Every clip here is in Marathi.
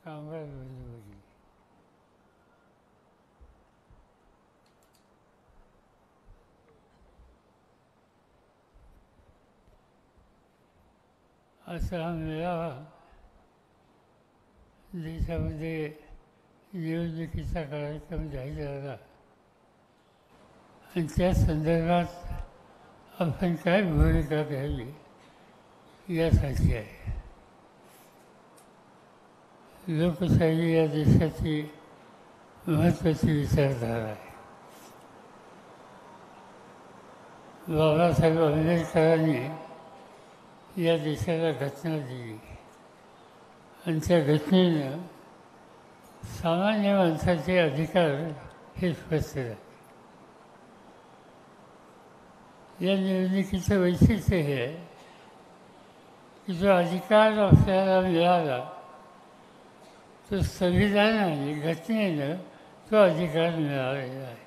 कामगार बंधूंनी असा हा मेळावा देशामध्ये निवडणुकीचा कार्यक्रम जाहीर झाला आणि त्या संदर्भात आपण काय भूमिका घ्यावी यासाठी आहे. लोकशाही या देशाची महत्त्वाची विचारधारा आहे. बाबासाहेब आंबेडकरांनी या देशाला घटना दिली आणि त्या घटनेनं सामान्य माणसाचे अधिकार हे स्पष्ट झाले. या निवडणुकीचं वैशिष्ट्य हे आहे की जो अधिकार आपल्याला मिळाला तो संविधानाने घटनेनं तो अधिकार मिळालेला आहे.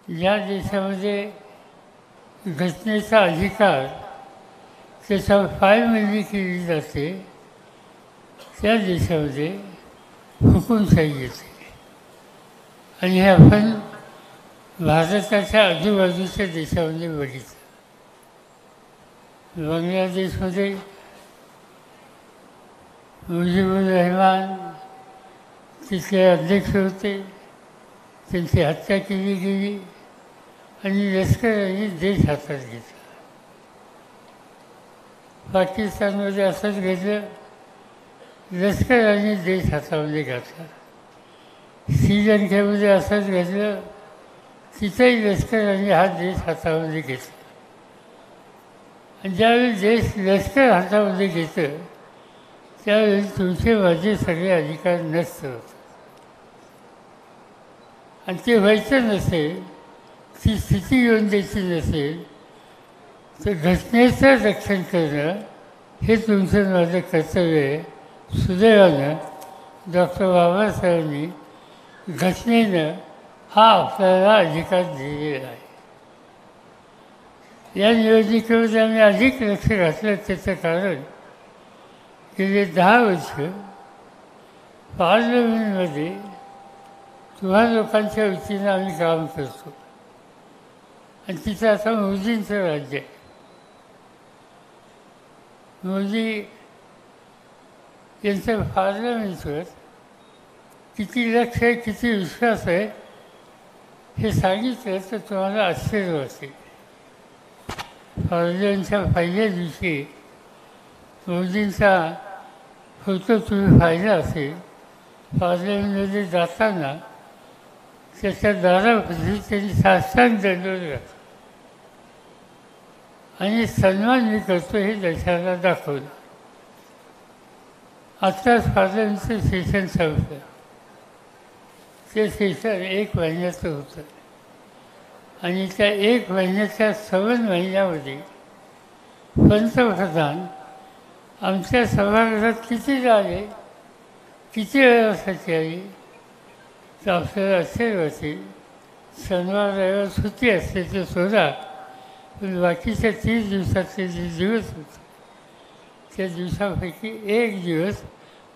ज्या देशामध्ये घटनेचा अधिकार त्याच्यावर पायमल्ली केली जाते त्या देशामध्ये हुकूमशाही येते. आणि हे आपण भारताच्या आजूबाजूच्या देशामध्ये बघितलं. बांगलादेशमध्ये मुजीबुर रहमान तिथले अध्यक्ष होते, त्यांची हत्या केली गेली आणि लष्कराने देश हातात घेतला. पाकिस्तानमध्ये असंच घेतलं, लष्कराने देश हातामध्ये घातला. श्रीलंकेमध्ये असंच घेतलं, तिथेही लष्कराने हा देश हातामध्ये घेतला. आणि ज्यावेळी देश लष्कर हातामध्ये घेतं त्यावेळी तुमचे माझे सगळे अधिकार नष्ट होतात. आणि ते व्हायचं नसेल, ती स्थिती येऊन द्यायची नसेल तर घटनेचं रक्षण करणं हे तुमचं माझं कर्तव्य आहे. सुदैवानं डॉक्टर बाबासाहेबांनी घटनेनं हा आपल्याला अधिकार दिलेला आहे. या निवडणुकीमध्ये आम्ही अधिक लक्ष घातलं त्याचं कारण गेले 10 वर्ष पार्लमेंटमध्ये तुम्हा लोकांच्या वतीनं आम्ही काम करतो आणि तिथं आता मोदींचं राज्य आहे. मोदी यांचं पार्लमेंटवर किती लक्ष आहे, किती विश्वास आहे हे सांगितलं तर तुम्हाला आश्चर्य वाटेल. पार्लमेंटच्या पहिल्या दिवशी मोदींचा फोटो तुम्ही पाहिला असेल. पार्लमेंटमध्ये जाताना त्याच्या दारामध्ये त्यांनी साष्टांग दंडवत घातला आणि सन्मान मी करतो हे देशाला दाखवलं. आत्ताच पार्लमेंटचं सेशन संपलं. ते सेशन 1 महिन्याचं होतं आणि त्या 1 महिन्याच्या 7 महिन्यामध्ये पंतप्रधान आमच्या सभागृहात किती आले, किती वेळासाठी आली तर आपल्याला आश्चर्य वाटेल. शनिवार रविवार सुट्टी असते ते सोडा, पण बाकीच्या 30 दिवसाचे जे दिवस होते त्या दिवसापैकी 1 दिवस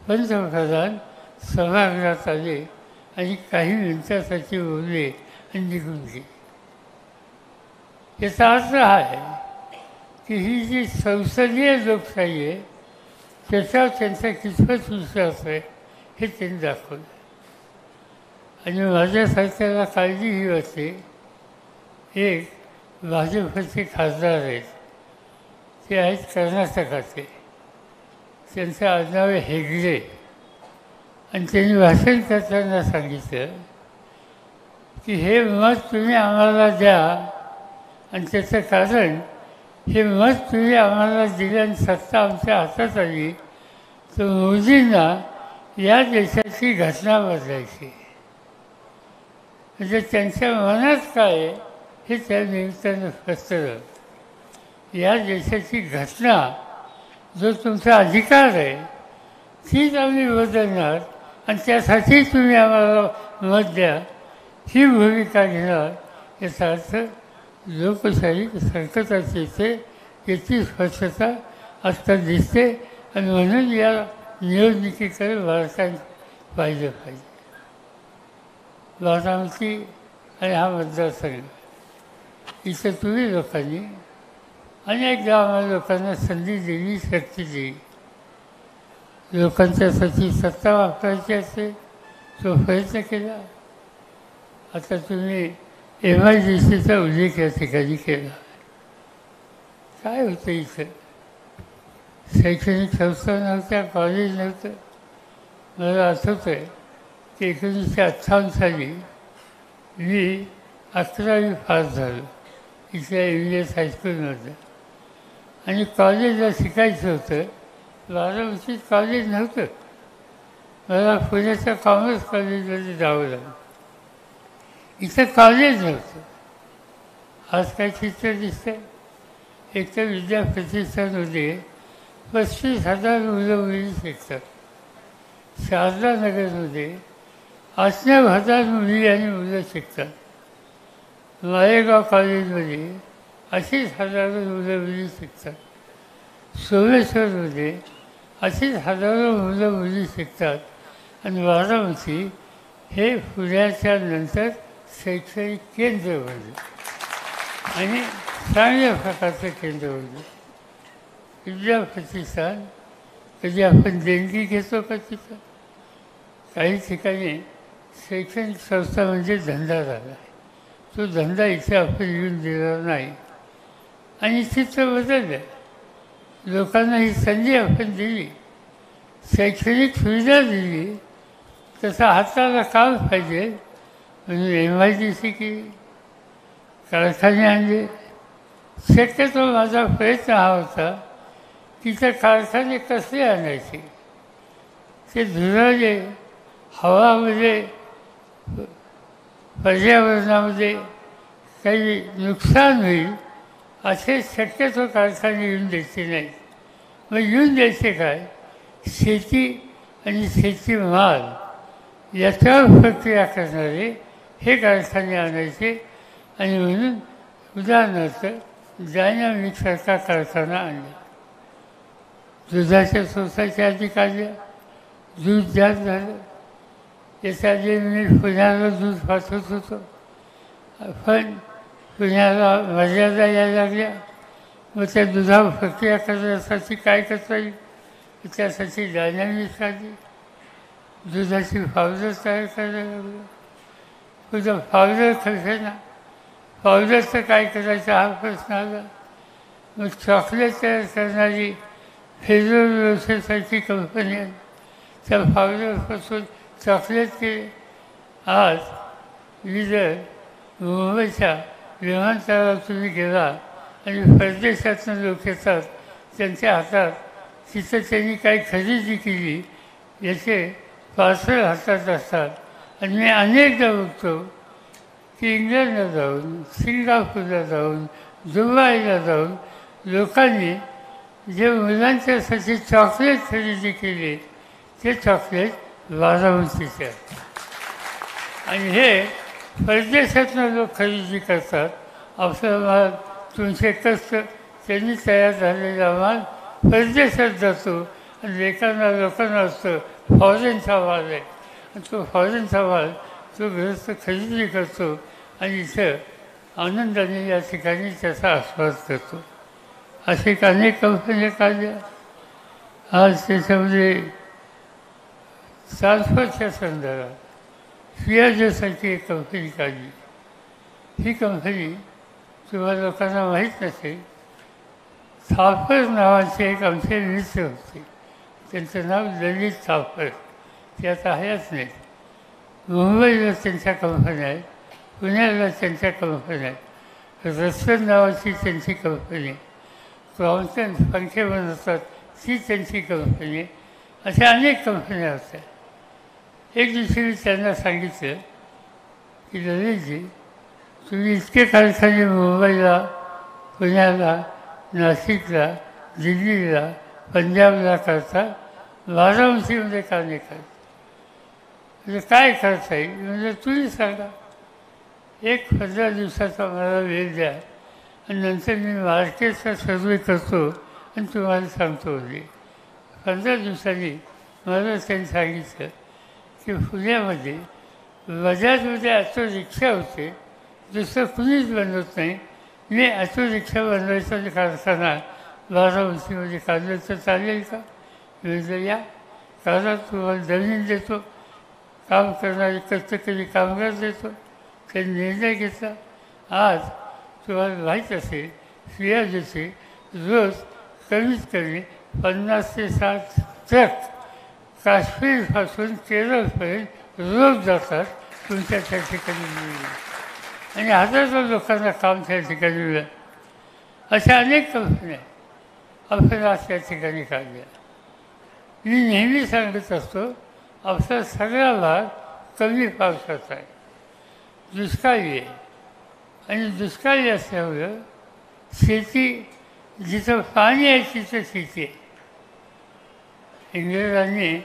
पंतप्रधान सभागृहात आले आणि काही मिनिटासाठी बोलले आणि निघून गेले. याचा अर्थ हा आहे की ही जी संसदीय लोकशाही आहे त्याच्यावर त्यांचा कितपत विश्वास आहे हे त्यांनी दाखवलं. आणि माझ्यासारख्याला काळजी ही वाटते. एक भाजपचे खासदार आहेत, ते आहेत कर्नाटकाचे, त्यांचं आडनाव आहे हेगडे. आणि त्यांनी भाषण करताना सांगितलं की हे मत तुम्ही आम्हाला द्या आणि त्याचं कारण हे मत तुम्ही आम्हाला दिलं आणि सत्ता आमच्या हातात आली तर मोदींना या देशाची घटना बदलायची. म्हणजे त्यांच्या मनात काय आहे हे त्या निमित्तानं स्पष्ट झालं. या देशाची घटना जो तुमचा अधिकार आहे तीच आम्ही बदलणार आणि त्यासाठी तुम्ही आम्हाला मत द्या ही भूमिका घेणार. याचा अर्थ लोकशाही संकटात येते याची स्पष्टता आत्ता दिसते. आणि म्हणून या निवडणुकीकडे वारसा पाहिलं पाहिजे. बारामती आणि हा मतदारसंघ इथं तुम्ही लोकांनी अनेकदा आम्हाला लोकांना संधी दिली, शक्ती दिली. लोकांच्यासाठी सत्ता वापरायची असेल तो प्रयत्न केला. आता तुम्ही MIDCचा उल्लेख या ठिकाणी केला. काय होतं इथं? शैक्षणिक संस्था नव्हत्या, कॉलेज नव्हतं. मला आठवतं आहे की 1958 साली मी 11वी पास झालो इथल्या इंग्लिश हायस्कूलमध्ये. आणि कॉलेजला शिकायचं होतं. बारामतीत कॉलेज नव्हतं. मला पुण्याच्या कॉमर्स कॉलेजमध्ये जावं लागलं. इथं कॉलेज नव्हतं. आज काय चित्र दिसतंय? एक तर विद्याप्रतिष्ठानमध्ये 35,000 मुलं मुली शिकतात. शारदा नगरमध्ये 8,000 मुली आणि मुलं शिकतात. मालेगाव कॉलेजमध्ये अशीच हजारो मुलं मुली शिकतात. सोमेश्वरमध्ये अशीच हजारो मुलं मुली शिकतात. आणि बारामती हे पुण्याच्या नंतर शैक्षणिक केंद्र बनलं आणि चांगल्या प्रकारचं केंद्र बनलं. विद्याप्रतिष्ठान कधी आपण देणगी घेतो का तिथं? काही ठिकाणी शैक्षणिक संस्था म्हणजे धंदा झाला आहे. तो धंदा इथे आपण येऊन दिला नाही आणि चित्र बदललं. लोकांना ही संधी आपण दिली, शैक्षणिक सुविधा दिली, तसं हाताला काम पाहिजे म्हणून MIDC केली, कारखाने आणले. शक्यतो माझा प्रयत्न हा होता की ते कारखाने कसे आणायचे, ते धुराले हवामध्ये पर्यावरणामध्ये काही नुकसान होईल असे शक्यतो कारखाने येऊन द्यायचे नाही. मग येऊन द्यायचे काय? शेती आणि शेतीमाल याच्यावर प्रक्रिया करणारे हे कारखाने आणायचे. आणि म्हणून उदाहरणार्थ डायनामिकसारखा कारखाना आणला. दुधाच्या सोसायटी आधी काढल्या, दूध जास्त झालं. याच्या आधी मी पुण्याला दूध पाठवत होतो, पण पुण्याला मर्यादा यायला लागल्या. मग त्या दुधावर प्रक्रिया करण्यासाठी काय करता येईल त्यासाठी डायनामिक्स काढली. दुधाची पावडर तयार करायला लागलं. पुढं पावडर खर्चना, पावडरचं काय करायचं हा प्रश्न आला. मग चॉकलेट तयार करणारी फेरोसारखी कंपनी आहे, त्या पावडरपासून चॉकलेट केले. आज मी जर मुंबईच्या विमानतळावर तुम्ही गेला आणि परदेशातून लोक येतात, त्यांच्या हातात तिथं त्यांनी काही खरेदी केली याचे पार्सल हातात असतात. आणि मी अनेकदा बघतो की इंग्लंडला जाऊन, सिंगापूरला जाऊन, दुबईला जाऊन लोकांनी जे मुलांच्यासाठी चॉकलेट खरेदी केले ते चॉकलेट बारामतीचे आहेत. आणि हे परदेशातून लोक खरेदी करतात. आपला माल तुमचे कष्ट त्यांनी तयार झालेला माल परदेशात जातो आणि लोकांना असतं फॉरेनचा माल आहे. आणि तो फॉरेनचा माल तो गृहस्थ खरेदी करतो आणि इथं आनंदाने या ठिकाणी त्याचा आस्वाद करतो. असे अनेक कंपन्या काढल्या. आज त्याच्यामध्ये ट्रान्सफरच्या संदर्भात फियाजोसारखी एक कंपनी काढली. ही कंपनी तुम्हाला लोकांना माहीत नसेल. थापर नावाचे एक आमचे मित्र होते, त्यांचं नाव ललित थापर. ते आता आहेच नाहीत. मुंबईला त्यांच्या कंपन्या आहेत, पुण्याला त्यांच्या कंपन्या आहेत. रसन नावाची त्यांची कंपनी आहे. क्रॉम्प्टन पंखे बनवतात ती त्यांची कंपनी आहे. अशा अनेक कंपन्या होत्या. एक दिवशी मी त्यांना सांगितलं की ललितजी, तुम्ही इतके कारखाने मुंबईला, पुण्याला, नाशिकला, दिल्लीला, पंजाबला करता, बारामतीमध्ये का नाही करता? म्हणजे काय करता येईल? म्हणजे तुम्ही सांगा. 15 दिवसाचा मला वेळ द्या आणि नंतर मी मार्केटचा सर्वे करतो आणि तुम्हाला सांगतो. 15 दिवसांनी मला त्यांनी सांगितलं की पुण्यामध्ये बजाजमध्ये ऑटो रिक्षा होते, दुसरं कुणीच बनवत नाही. मी ऑटो रिक्षा बनवायचा कारखाना बारामतीमध्ये काढलं तर चालेल का? म्हणजे या काढा, तुम्हाला जमीन देतो, काम करणारे कष्टकरी कामगार देतो. त्यांनी निर्णय घेतला. आज तुम्हाला माहीत असेल सियाजीचे रोज कमीत कमी 50 ते 60 ट्रक काश्मीरपासून केरळपर्यंत रोज जातात तुमच्या त्या ठिकाणी मिळून, आणि हजारो लोकांना काम त्या ठिकाणी मिळेल. अशा अनेक कंपन्या आपण आज त्या ठिकाणी काढल्या. मी नेहमी सांगत असतो, आपला सगळा भाग कमी पावसाचा आहे, दुष्काळी आहे. आणि दुष्काळी असल्यामुळं शेती जिथं पाणी आहे तिथं शेती आहे. इंग्रजांनी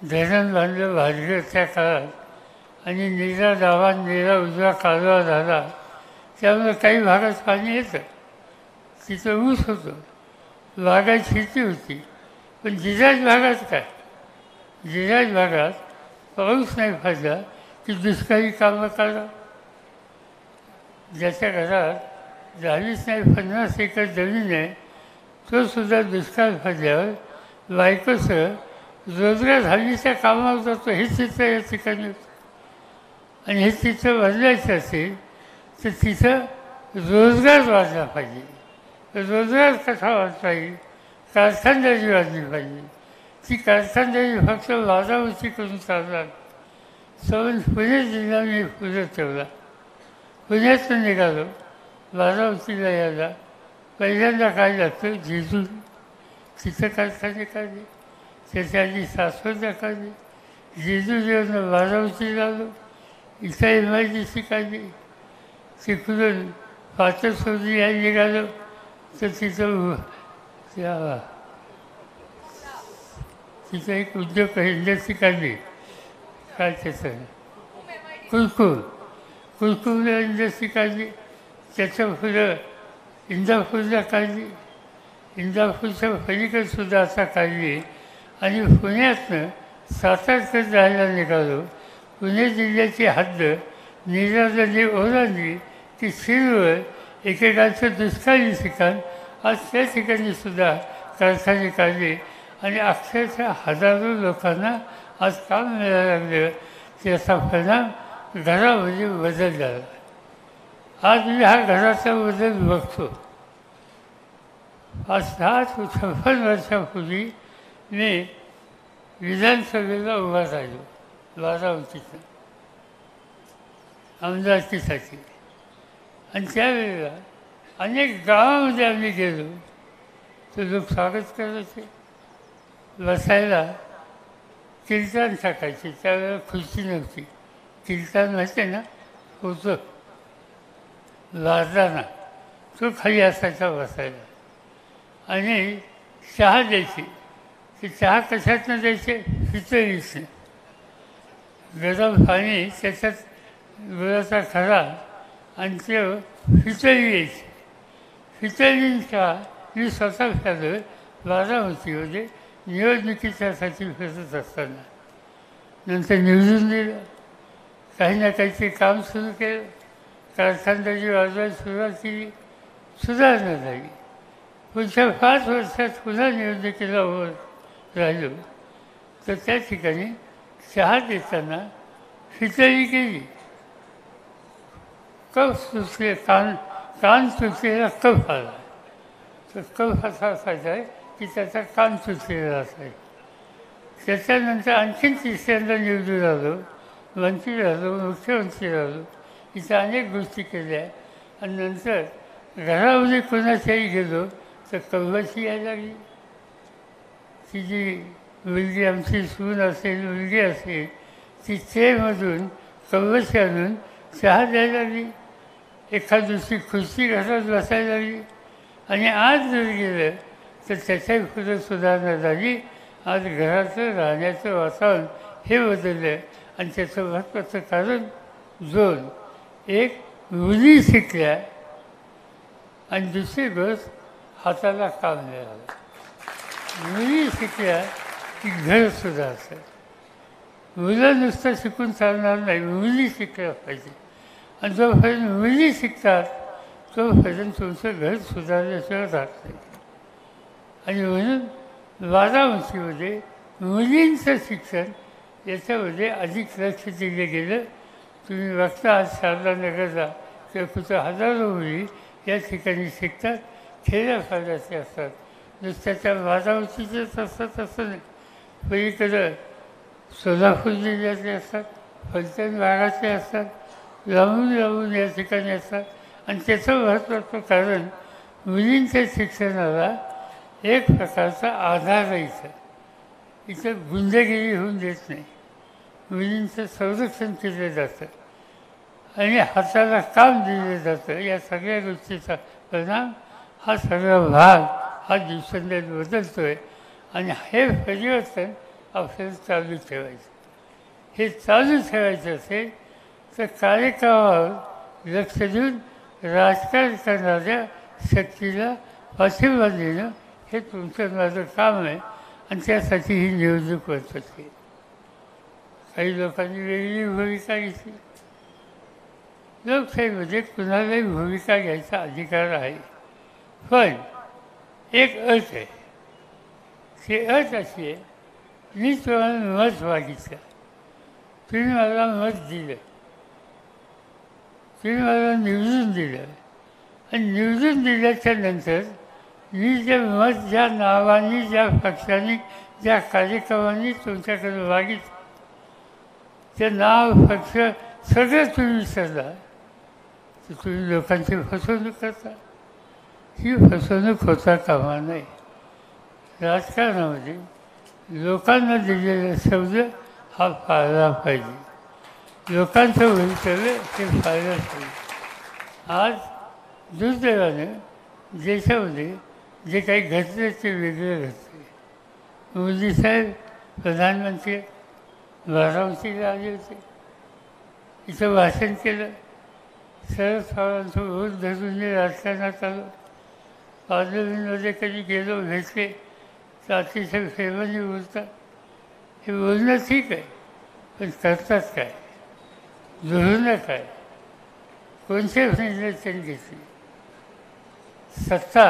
धरण बांधलं भारतीच्या काळात, आणि निरा डावा निरा उजवा कालवा झाला, त्यामुळे काही भागात पाणी येतं, तिथं ऊस होतं, बागायत शेती होती. पण जिल्ह्याच भागात काय, जिल्ह्याच भागात पाऊस नाही पडला की दुष्काळी कामं करा. ज्याच्या घरात 20 नाही 50 एकर जमीन आहे, तो सुद्धा दुष्काळ पडल्यावर बायकोसह रोजगार हल्लीच्या कामावर जातो. हे चित्र या ठिकाणी होतं. आणि हे चित्र बदलायचं असेल तर तिथं रोजगार वाढला पाहिजे. रोजगार कसा वाढता येईल? कारखानदारी वाढली पाहिजे. ती कारखानदारी फक्त बारामती करून चालणार. सवन पुणे जिल्हा मी पुढे ठेवला. पुण्यातून निघालो बारामतीला यायला. पहिल्यांदा काय लागतं, जेजूर, तिथं कारखाने काढले. त्याच्या आधी सासवडला काढले. जेजूर येऊन बारामतीला आलो, इथं MIDC काढली. तिकडून पाचसोली या निघालो तर तिथं तिथं एक उद्योग इंडस्ट्री काढली. काय त्याचं कुरकुर इंडस्ट्री काढली. त्याच्या पुढं इंदापूरला काढली. इंदापूरच्या पलीकडसुद्धा आता काढली. आणि पुण्यातनं सातारकडे जायला निघालो. पुणे जिल्ह्याची हद्द निराजली ओलांडली की शिरवळ, एकेकाचं दुष्काळी ठिकाण. आज त्या ठिकाणीसुद्धा कारखाने काढले, आणि अक्षरशः हजारो लोकांना आज काम मिळायला लागलं. त्याचा परिणाम घरामध्ये बदल झाला. आज मी हा घराचा बदल बघतो. आज 56 वर्षापूर्वी मी विधानसभेला उभा राहिलो बारामतीचं आमदारकीसाठी. आणि त्यावेळेला अनेक गावामध्ये आम्ही गेलो तर लोक स्वागत करायचे. बसायला कीर्तन टाकायचे. त्यावेळेला खुर्ची नव्हती. कीर्तन माहिती ना, होतं लाजताना, तो खाली असायचा बसायला. आणि चहा द्यायची. ते चहा कशातनं द्यायचे? पितळीचं. गरम पाणी, त्याच्यात गुळाचा खरा, आणि ते पितळी यायची. पितळी चहा मी स्वतः प्यालो बारामतीमध्ये निवडणुकीच्यासाठी फिरत असताना. नंतर निवडून दिलं. काही ना काहीतरी काम सुरू केलं. कारखानदारी वाजवायला सुरुवात केली. सुधारणा झाली. पुढच्या 5 वर्षात पुन्हा निवडणुकीला उभं राहिलो तर त्या ठिकाणी चहा देताना पितळी केली. कप सुचले, कान सुचलेला कप आला. तर कप असा असायचा आहे की त्याचा कान सुचलेला असायचा. त्याच्यानंतर आणखीन तिसऱ्यांदा निवडून आलो, मंत्री झालो, मुख्यमंत्री झालो. इथं अनेक गोष्टी केल्या. आणि नंतर घरामध्ये कोणाच्याही गेलो तर कव्वाची यायला लागली. ती जी मुलगी आमची सून असेल, मुलगी असेल, ती चेमधून कव्वाची आणून चहा द्यायला लागली. एखाद दुसरी खुर्ची घरात बसायला लागली. आणि आज जर गेलं तर त्याच्या पुढे सुधारणा झाली. आज घराचं राहण्याचं वातावरण हे बदललं. आणि त्याचं महत्त्वाचं कारण 2, एक मुली शिकल्या, आणि दुसरी गोष्ट हाताला काम मिळालं. मुली शिकल्या की घर सुधारतं. मुलं नुसतं शिकून चालणार नाही, मुली शिकल्या पाहिजे. आणि जोपर्यंत मुली शिकतात तोपर्यंत तुमचं घर सुधारल्याशिवाय राहत नाही. आणि म्हणून बारामतीमध्ये मुलींचं शिक्षण याच्यामध्ये अधिक लक्ष दिलं गेलं. तुम्ही बघता आज शारदानगरला किंवा कुठं हजारो मुली या ठिकाणी शिकतात. खेड्यापाड्याचे असतात, नुसत्याच्या बारामतीचेच असतात असं नाही. पलीकडं सोलापूर जिल्ह्यातले असतात, फलटण भागाचे असतात, लांबून लांबून या ठिकाणी असतात. आणि त्याचं महत्त्वाचं कारण मुलींच्या शिक्षणाला एक प्रकारचा आधार आहे. इथं गुंडगिरी होऊन देत नाही, मुलींचं संरक्षण केलं जातं आणि हाताला काम दिलं जातं. या सगळ्या गोष्टीचा परिणाम हा सगळा भाग हा दिवसेंदिवस बदलतो आहे. आणि हे परिवर्तन आपल्याला चालू ठेवायचं. हे चालू ठेवायचं असेल तर कार्यक्रमावर लक्ष देऊन राजकारण करणाऱ्या शक्तीला पाठिंबा देणं हे तुमचं माझं काम आहे. आणि त्यासाठी ही निवडणूक महत्त्वाची आहे. काही लोकांनी वेगळी भूमिका घेतली. लोकशाहीमध्ये कुणालाही भूमिका घ्यायचा अधिकार आहे, पण एक अट आहे. ती अट अशी आहे, मी तुम्हाला मत मागितलं, तुम्ही मला मत दिलं, तुम्ही मला निवडून दिलं आणि निवडून दिल्याच्या नंतर मी जे मत ज्या नावाने, ज्या पक्षाने, ज्या कार्यक्रमाने तुमच्याकडे मागितलं ते नाव, पक्ष सगळं तुम्ही विसरला तर तुम्ही लोकांची फसवणूक करता. ही फसवणूक होता कामा नये. राजकारणामध्ये लोकांना दिलेला शब्द हा पाळला पाहिजे. लोकांचं भवितव्य हे पाळलं पाहिजे. आज दुर्दैवानं देशामध्ये जे काही घडलं ते वेगळं घडतं. मोदी साहेब प्रधानमंत्री बारामतीला आले होते, इथं भाषण केलं. शरद पवारांचं भूत धरून मी राजकारणात आलो. पार्लमेंटमध्ये कधी गेलो, भेटले तर अतिशय प्रेमाने बोलतात. हे बोलणं ठीक आहे, पण करतात काय, धोरणं काय, कोणते निर्णय त्यांनी घेतले. सत्ता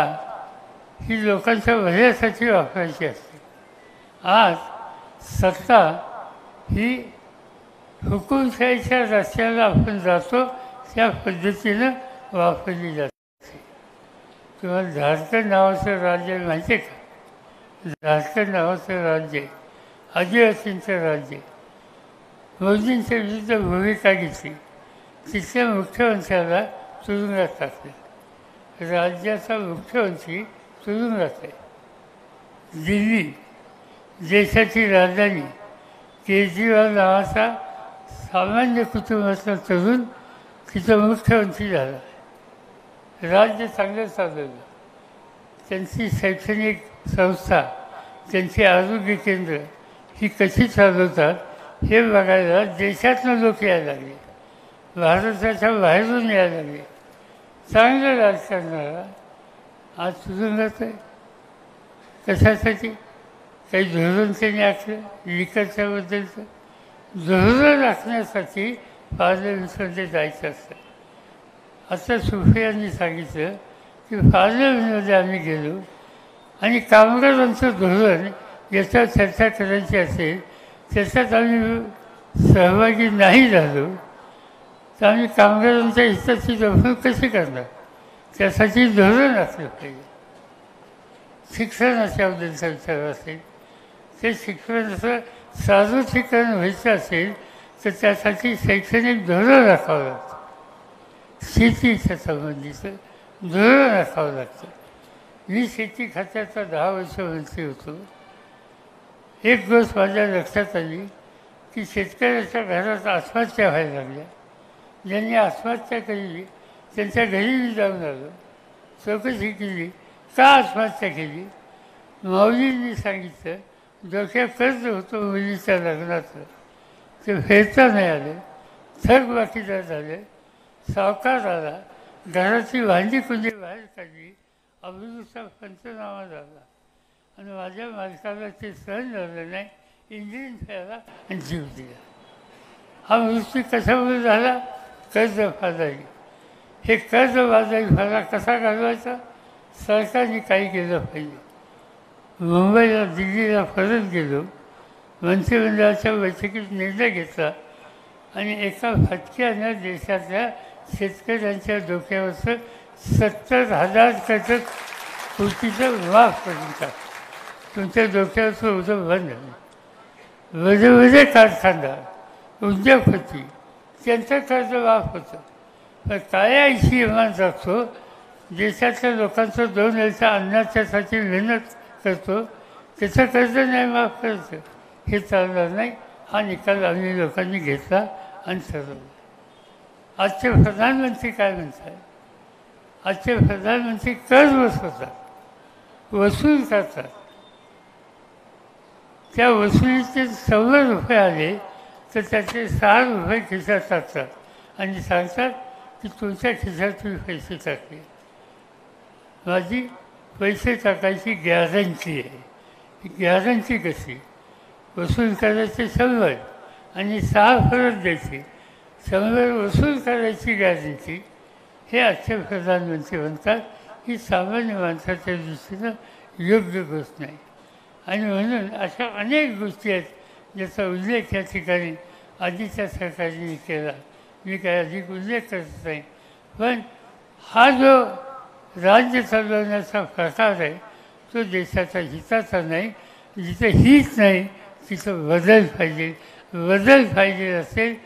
ही लोकांच्या भल्यासाठी वापरायची असते. आज सत्ता ही हुकुमशाहीच्या रस्त्याला आपण जातो त्या पद्धतीनं वापरली जाते. तुम्हाला झारखंड नावाचं राज्य माहिती आहे का? झारखंड नावाचं राज्य आहे, आदिवासींचं राज्य. मोदींच्या विरुद्ध भूमिका घेतली, तिथल्या मुख्यमंत्र्याला तुरुंगात टाकलं. राज्याचा मुख्यमंत्री तुरुंगात आहे. दिल्ली देशाची राजधानी, केजरीवाल नावाचा सामान्य कुटुंबातला तरुण तिचा मुख्यमंत्री झाला. राज्य चांगलं चालवलं. त्यांची शैक्षणिक संस्था, त्यांची आरोग्य केंद्र ही कशी चालवतात हे बघायला देशातनं लोक यायला लागले, भारताच्या बाहेरून यायला लागले. चांगलं राजकारणाला आज तुरुंगात आहे. कशासाठी? काही धोरण त्यांनी आखलं लिखतच्याबद्दलचं. धोरण राखण्यासाठी पार्लमेंटमध्ये जायचं असतं. आता सुप्रियांनी सांगितलं की पार्लमेंटमध्ये आम्ही गेलो आणि कामगारांचं धोरण याच्यावर चर्चा करायची असेल, त्याच्यात आम्ही सहभागी नाही झालो तर आम्ही कामगारांच्या हिताची जपणूक कशी करणार? त्यासाठी धोरण असलं पाहिजे. शिक्षणाच्याबद्दलचा विचार असेल, ते शिक्षणाचं सार्वत्रिकरण व्हायचं असेल तर त्यासाठी शैक्षणिक धोरण राखावं लागतं. शेतीच्या संबंधीचं धोरण राखावं लागतं. मी शेती खात्याचा 10 वर्ष मंत्री होतो. एक गोष्ट माझ्या लक्षात आली की शेतकऱ्याच्या घरात आत्महत्या व्हायला लागल्या. ज्यांनी आत्महत्या केली त्यांच्या घरी मी जाऊन आलो, चौकशी केली, का आत्महत्या केली. माऊलींनी सांगितलं डोक्यात कर्ज होतं मुलीच्या लग्नाचं, ते फेडता नाही आलं, थकबाकीदार झाले, सावकार आला, घराची भांडी कुंडी बाहेर काढली, अभिरूचा पंचनामा झाला आणि माझ्या मालकाला ते सहन झालं नाही, इंजिन फेरला आणि जीव दिला. हा मृत्यू कशामुळे झाला? कर्जबाजारी. हे कर्जबाजारी फरा कसा घालवायचा? सरकारने काही केलं पाहिजे. मुंबईला दिल्लीला परत गेलो, मंत्रिमंडळाच्या बैठकीत निर्णय घेतला आणि एका फटक्यानं देशातल्या शेतकऱ्यांच्या डोक्यावरचं 70,000 कोटीचं माफ करून टाक. तुमच्या डोक्यावरचं उद्योग बंद झालं. वेगवेगळे कारखानदार, उद्योगपती त्यांचं कर्ज माफ होतं. पण काळ्या ऐशी इमान जगतो, देशातल्या लोकांचं 2 वेळच्या अन्नाच्यासाठी मेहनत करतो, त्याचं कर्ज नाही माफ करायचं. हे चालणार नाही. हा निकाल आम्ही लोकांनी घेतला आणि ठरवलं. आजचे प्रधानमंत्री काय म्हणतात? आजचे प्रधानमंत्री कर्ज बसवतात, वसूल करतात. त्या वसुलीचे 100 रुपये आले तर त्याचे 6 रुपये खिशात टाकतात आणि सांगतात की तुमच्या खिशात तुम्ही पैसे टाकले. माझी पैसे टाकायची गॅरंटी आहे. गॅरंटी कशी? वसूल करायचे 100 आणि 6 परत द्यायचे. 100 वसूल करायची गॅरंटी. हे आजचे प्रधानमंत्री म्हणतात. ही सामान्य माणसाच्या दृष्टीनं योग्य गोष्ट नाही. आणि म्हणून अशा अनेक गोष्टी आहेत ज्याचा उल्लेख या ठिकाणी आधीच्या सरकारने केला. मी काय अधिक उल्लेख करत नाही. पण हा जो राज्य चालवण्याचा प्रकार आहे तो देशाच्या हिताचा नाही. जिथं हित नाही तिथं बदल पाहिजे. बदल पाहिजे असेल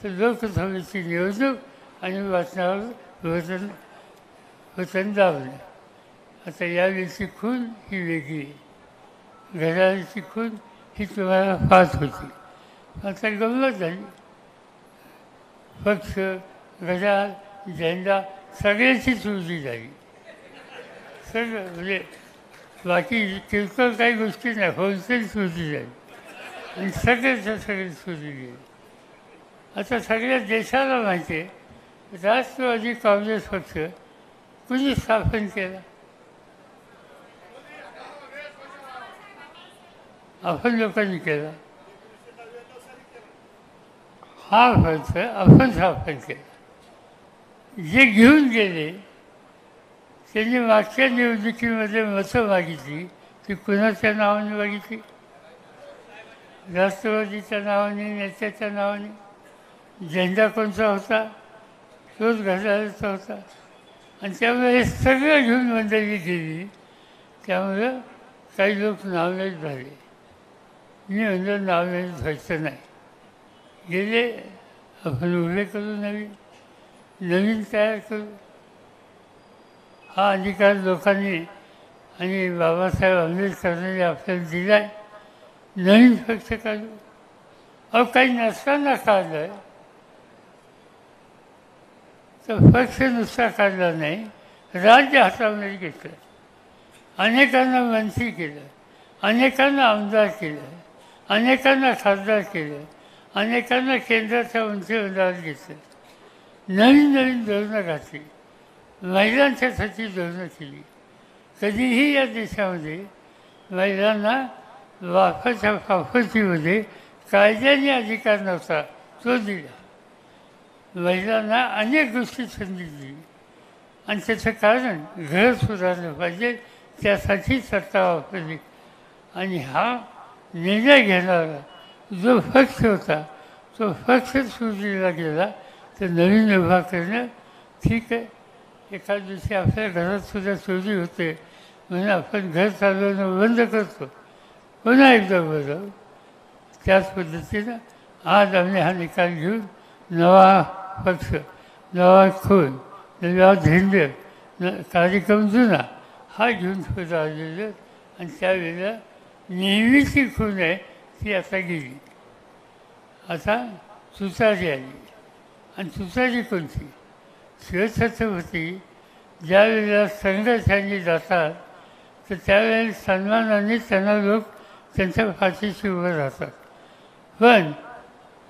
तर लोकसभेची निवडणूक आणि वाचनावर वचन दाबलं. आता यावेळीची खून ही वेगळी आहे. घड्याळाची खून ही तुम्हाला पाहत होती. आता गंमत झाली. पक्ष, घड्याळ, झेंडा सगळ्याची चोरी झाली. सगळं म्हणजे बाकी किरकोळ काही गोष्टी नाही, होलसेल चोरी झाली आणि सगळ्याच्या सगळी चोरी गेली. आता सगळ्या देशाला माहिती आहे राष्ट्रवादी काँग्रेस पक्ष कुणी स्थापन केला? आपण लोकांनी केला. हा पक्ष आपण स्थापन केला. जे घेऊन गेले त्यांनी मागच्या निवडणुकीमध्ये मतं मागितली ती कुणाच्या नावाने मागितली? राष्ट्रवादीच्या नावाने, नेत्याच्या नावाने. झेंडा कोणता होता? तोच घड्याळाचा होता. आणि त्यामुळे हे सगळं घेऊन मंडळी गेली. त्यामुळं काही लोक नावलेच झाले. मी म्हणलं नावलेच व्हायचं नाही. गेले आपण उभे करू, नवीन तयार करू. हा अधिकार लोकांनी आणि बाबासाहेब आंबेडकरांनी आपल्याला दिला आहे. नवीन पक्ष काढू. अहो काही नसताना काढलं आहे तर पक्ष नुसता काढला नाही, राज्य हातामध्ये घेतलं. अनेकांना मंत्री केलं, अनेकांना आमदार केलं, अनेकांना खासदार केलं, अनेकांना केंद्राच्या मंत्रिमंडळात घेतलं. नवीन नवीन धोरणं घातली. महिलांच्यासाठी धोरणं केली. कधीही या देशामध्ये महिलांना वाफाच्या प्रॉपर्टीमध्ये कायद्याने अधिकार नव्हता, तो दिला. महिलांना अनेक गोष्टी संधी दिली आणि त्याचं कारण घर सुधारलं पाहिजे त्यासाठी सत्ता वापरली. आणि हा निर्णय घेणारा जो पक्ष होता तो पक्ष सुधीला गेला. तर नवीन उभा करणं ठीक आहे. एखाद दिवशी आपल्या घरातसुद्धा चोरी होते म्हणून आपण घर चालवणं बंद करतो, पुन्हा एकदा बरं. त्याच पद्धतीनं आज आम्ही हा निकाल घेऊन नवा पक्ष, नवा खून, नवा झेंडे, कार्यक्रम जुना हा घेऊन पुढे आलेलं. आणि त्यावेळेला नेहमीची खून आहे ती आता गेली. आता तुतारी आली. आणि तुतारी कोणती? शिवछत्रपती ज्या वेळेला संघर्षाने जातात तर त्यावेळेला सन्मानाने त्यांना लोक त्यांच्या पाठीशी उभं राहतात. पण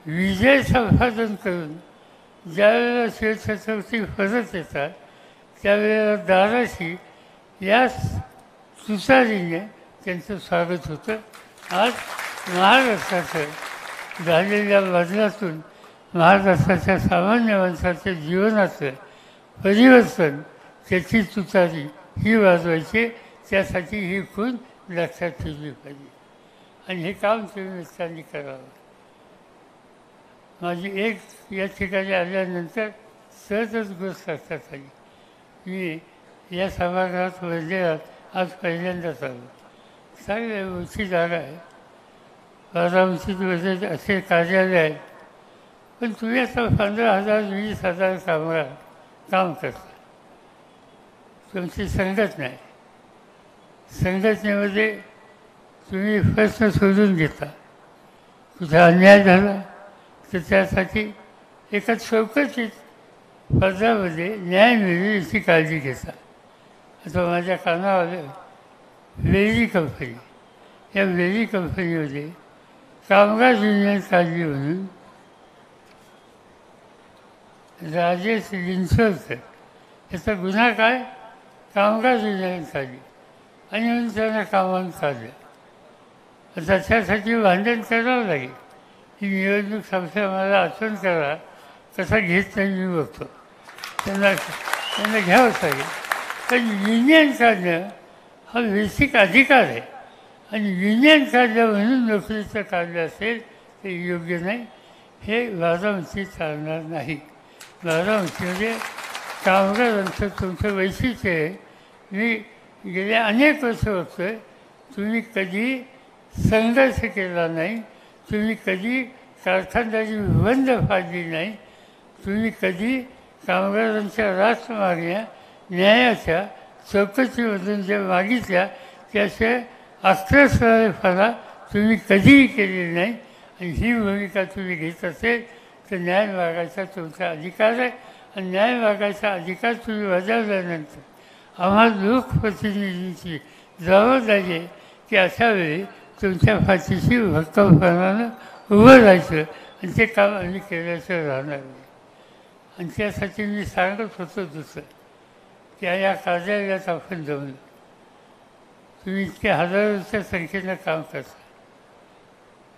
विजय संपादन करून ज्या वेळेला शिवछत्रपती परत येतात त्यावेळेला दाराशी या तुतारीने त्यांचं स्वागत होतं. आज महाराष्ट्राचं झालेल्या बदलातून महाराष्ट्राच्या सामान्य माणसाच्या जीवनाचं परिवर्तन त्याची तुतारी ही वाजवायची. त्यासाठी ही खूण लक्षात ठेवली पाहिजे आणि हे काम तुम्ही निष्ठाने करावं. माझी एक या ठिकाणी आल्यानंतर सहजच गोष्ट लक्षात आली. मी या सभागृहात वैद्यनाथ आज पहिल्यांदाच आलो. चांगली उंची जागा आहे, 12 उंचीमध्ये असे कार्यालय आहेत, पण तुम्ही आता 15,000 20,000 कामगार काम करता. तुमची संघटना नाही. संघटनेमध्ये तुम्ही प्रश्न शोधून घेता. कुठे अन्याय झाला तर त्यासाठी एका चौकटीत पदामध्ये न्याय मिळेल याची काळजी घेता. आता माझ्या कानावर वेरी कंपनी, या वेरी कंपनीमध्ये कामगार युनियन काढली म्हणून राजेश लिंचोलकर याचा गुन्हा काय, कामगार युनियन काढली आणि म्हणून त्यांना कामावून काढलं. आता त्यासाठी भांडण करावं लागेल. ही निवडणूक संपल्या मला आठवण करा, कसा घेत नाही मी बघतो. त्यांना घ्यावंच लागेल. पण युनियन काढणं हा बेसिक अधिकार आहे आणि युनियन काढलं म्हणून नोकरीचं काढलं असेल ते योग्य नाही. हे बारामतीत चालणार नाही. बारामतीमध्ये कामगारांचं तुमचं वैशिष्ट्य आहे. मी गेल्या अनेक वर्ष बघतो आहे, तुम्ही कधी संघर्ष केला नाही, तुम्ही कधी कारखानदारी बंद पाडली नाही, तुम्ही कधी कामगारांच्या रास्त मागण्या न्यायाच्या चौकशीमधून ज्या मागितल्या त्याचे अक्षरशःपणा तुम्ही कधीही केलेली नाही. आणि ही भूमिका तुम्ही घेत असेल तर न्याय मागायचा तुमचा अधिकार आहे. आणि न्याय मागायचा अधिकार तुम्ही बजावल्यानंतर आम्हाला लोकप्रतिनिधींची जबाबदारी आहे की अशा वेळी तुमच्या पाठीशी भक्कमपणानं उभं राहायचं आणि ते काम आम्ही केल्याशिवाय राहणार नाही. आणि त्यासाठी मी सांगत होतो दुसरं की या कार्यालयात आपण जाऊन तुम्ही इतक्या हजारोच्या संख्येनं काम करता.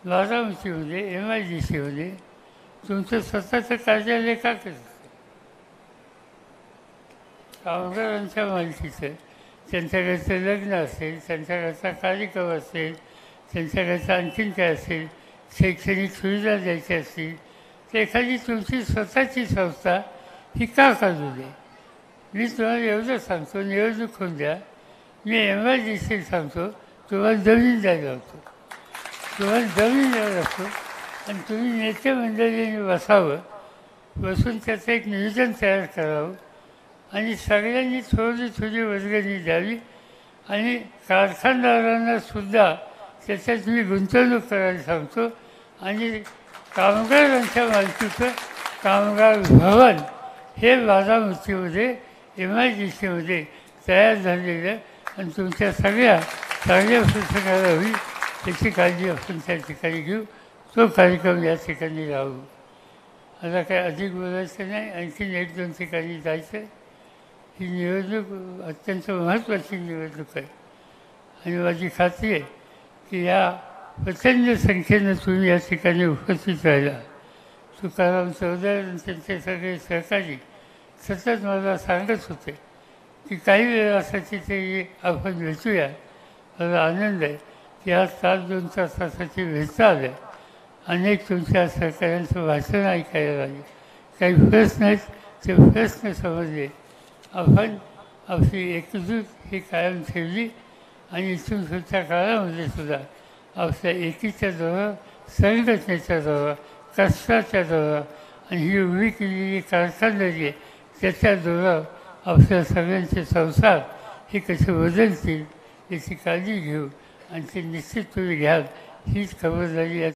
बारामतीमध्ये MIDCमध्ये तुमचं स्वतःचं कार्यालय का करतं? कामगारांच्या मालकीचं, त्यांच्याकडचं लग्न असेल, त्यांच्याकडचा कार्यक्रम असेल, त्यांच्याकडचं आणखीन काय असेल, शैक्षणिक सुविधा द्यायची असतील तर एखादी तुमची स्वतःची संस्था ही का काढू दे? मी तुम्हाला एवढं सांगतो, निवडणूक होऊन द्या, मी MIDC सांगतो तुम्हाला जमीन द्यायला होतो, तुम्हाला जमीन द्यायला असतो आणि तुम्ही नेते मंडळीने बसावं, बसून त्याचं एक नियोजन तयार करावं आणि सगळ्यांनी थोडी थोडी वर्गणी द्यावी आणि कारखानदारांना सुद्धा त्याच्यात मी गुंतवणूक करायला सांगतो. आणि कामगारांच्या मालकीचं कामगार भवन हे बारामतीमध्ये MIDCमध्ये तयार झालेलं आणि तुमच्या सगळ्या चांगल्या पुस्तकाला होईल त्याची काळजी आपण त्या ठिकाणी घेऊ. तो कार्यक्रम या ठिकाणी राहू. आता काय अधिक बोलायचं नाही, आणखीन 1-2 ठिकाणी जायचं. ही निवडणूक अत्यंत महत्त्वाची निवडणूक आहे आणि माझी खात्री आहे की या प्रचंड संख्येनं तुम्ही या ठिकाणी उपस्थित राहिला. तुकाराम चौधरी आणि त्यांचे सगळे सहकारी सतत मला सांगत होते की काही वेळासाठी ते आपण भेटूया. मला आनंद आहे की आज 2 तासासाठी भेटता आलं. अनेक तुमच्या सहकाऱ्यांचं भाषण ऐकायला लागले. काही प्रश्न आहेत, ते प्रश्न समजले. आपण आपली एकजूट ही कायम ठेवली आणि इथून पुढच्या काळामध्ये सुद्धा आपल्या एकीच्या जोरावर, संघटनेच्या जोरावर, कष्टाच्या जोरावर आणि ही उभी केलेली कारखानदारी आहे त्याच्या जोरावर आपल्या सगळ्यांचे संसार हे कसे बदलतील याची काळजी घेऊ आणि ते निश्चित तुम्ही घ्याल हीच खबरदारी